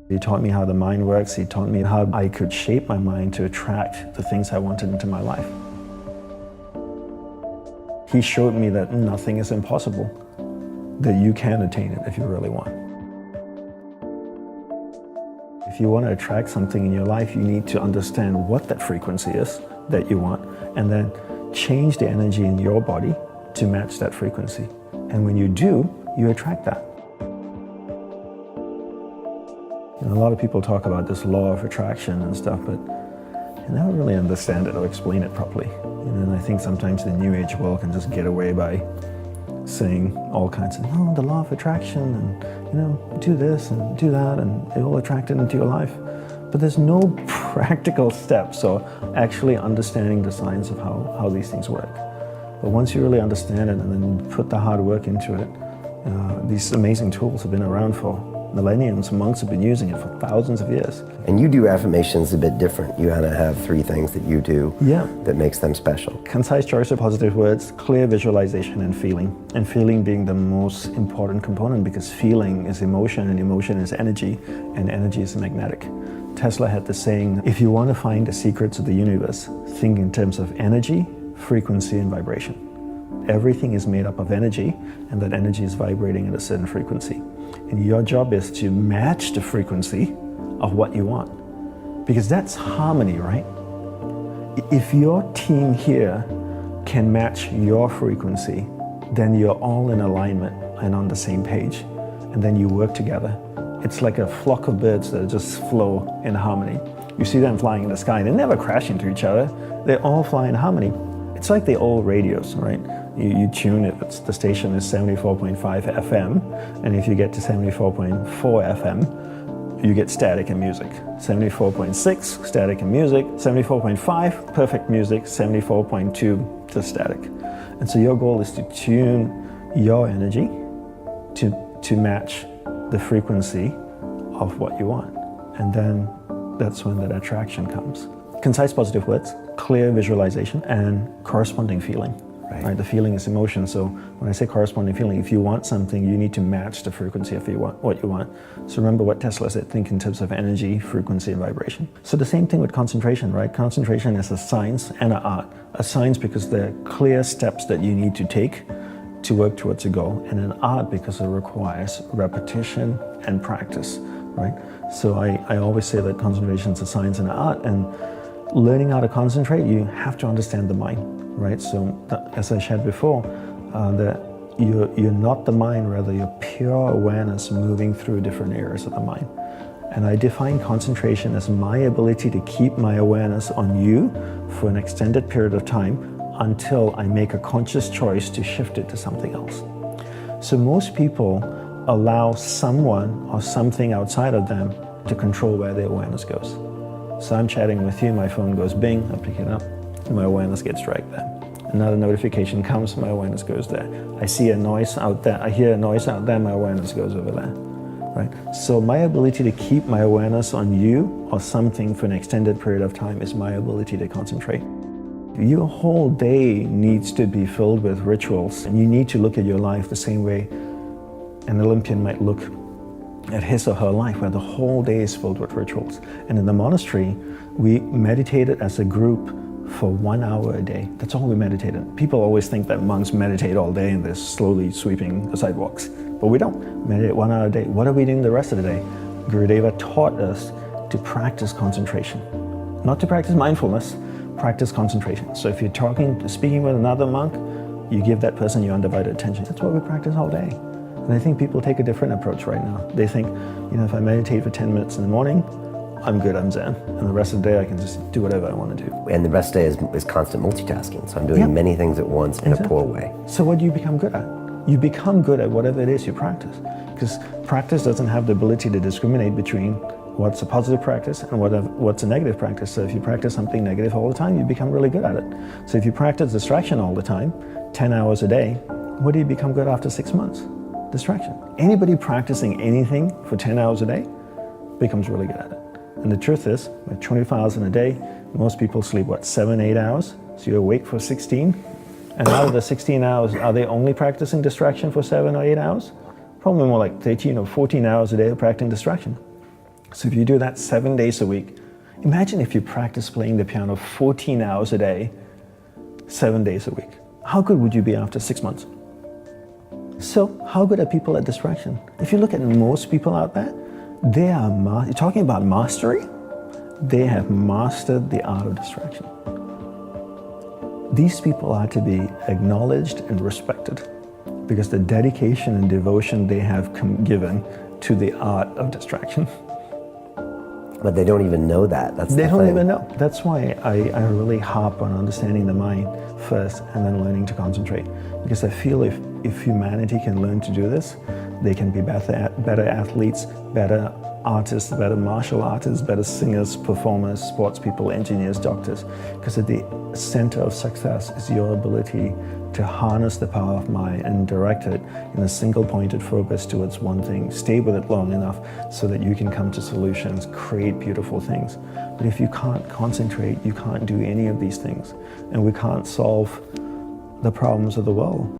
He taught me how the mind works. He taught me how I could shape my mind to attract the things I wanted into my life. He showed me that nothing is impossible, that you can attain it if you really want. If you want to attract something in your life, you need to understand what that frequency is that you want, and then change the energy in your body to match that frequency. And when you do, you attract that. You know, a lot of people talk about this law of attraction and stuff, but I never really understand it or explain it properly. And I think sometimes the New Age world can just get away by saying all kinds of, oh, the law of attraction, and do this and do that, and it will attract it into your life. But there's no practical steps or actually understanding the science of how these things work. But once you really understand it and then put the hard work into it, these amazing tools have been around for millenniums. Monks have been using it for thousands of years. And you do affirmations a bit different. You kind of have 3 things that you do that makes them special. Concise choice of positive words, clear visualization, and feeling. And feeling being the most important component, because feeling is emotion, and emotion is energy, and energy is magnetic. Tesla had the saying, if you want to find the secrets of the universe, think in terms of energy, frequency, and vibration. Everything is made up of energy, and that energy is vibrating at a certain frequency. And your job is to match the frequency of what you want. Because that's harmony, right? If your team here can match your frequency, then you're all in alignment and on the same page. And then you work together. It's like a flock of birds that just flow in harmony. You see them flying in the sky. They never crash into each other. They all fly in harmony. It's like the old radios, right? You tune it, the station is 74.5 FM, and if you get to 74.4 FM, you get static and music. 74.6, static and music. 74.5, perfect music. 74.2, just static. And so your goal is to tune your energy to match the frequency of what you want. And then that's when that attraction comes. Concise positive words, clear visualization, and corresponding feeling. Right? The feeling is emotion. So when I say corresponding feeling, if you want something, you need to match the frequency of what you want. So remember what Tesla said, think in terms of energy, frequency, and vibration. So the same thing with concentration, right? Concentration is a science and an art. A science because there are clear steps that you need to take to work towards a goal, and an art because it requires repetition and practice, right? So I always say that concentration is a science and an art, and learning how to concentrate, you have to understand the mind, right? So as I shared before, that you're not the mind, rather you're pure awareness moving through different areas of the mind. And I define concentration as my ability to keep my awareness on you for an extended period of time until I make a conscious choice to shift it to something else. So most people allow someone or something outside of them to control where their awareness goes. So I'm chatting with you, my phone goes bing, I pick it up, and my awareness gets dragged there. Another notification comes, my awareness goes there. I see a noise out there, I hear a noise out there, my awareness goes over there, right? So my ability to keep my awareness on you or something for an extended period of time is my ability to concentrate. Your whole day needs to be filled with rituals, and you need to look at your life the same way an Olympian might look at his or her life, where the whole day is filled with rituals. And in the monastery, we meditated as a group for 1 hour a day. That's all we meditated. People always think that monks meditate all day and they're slowly sweeping the sidewalks. But we don't. Meditate 1 hour a day. What are we doing the rest of the day? Gurudeva taught us to practice concentration. Not to practice mindfulness, practice concentration. So if you're speaking with another monk, you give that person your undivided attention. That's what we practice all day. And I think people take a different approach right now. They think, if I meditate for 10 minutes in the morning, I'm good, I'm zen. And the rest of the day I can just do whatever I want to do. And the rest of the day is constant multitasking. So I'm doing many things at once in a poor way. So what do you become good at? You become good at whatever it is you practice. Because practice doesn't have the ability to discriminate between what's a positive practice and what's a negative practice. So if you practice something negative all the time, you become really good at it. So if you practice distraction all the time, 10 hours a day, what do you become good after 6 months? Distraction. Anybody practicing anything for 10 hours a day becomes really good at it. And the truth is, with 24 hours in a day, most people sleep, 7, 8 hours? So you're awake for 16. And out of the 16 hours, are they only practicing distraction for 7 or 8 hours? Probably more like 13 or 14 hours a day of practicing distraction. So if you do that 7 days a week, imagine if you practice playing the piano 14 hours a day, 7 days a week. How good would you be after 6 months? So how good are people at distraction? If you look at most people out there, they are, you're talking about mastery, they have mastered the art of distraction. These people are to be acknowledged and respected because the dedication and devotion they have given to the art of distraction. But they don't even know that. They don't even know. That's why I really harp on understanding the mind first and then learning to concentrate. Because I feel if humanity can learn to do this, they can be better athletes, better artists, better martial artists, better singers, performers, sports people, engineers, doctors. Because at the center of success is your ability to harness the power of mind and direct it in a single pointed focus towards one thing. Stay with it long enough so that you can come to solutions, create beautiful things. But if you can't concentrate, you can't do any of these things. And we can't solve the problems of the world.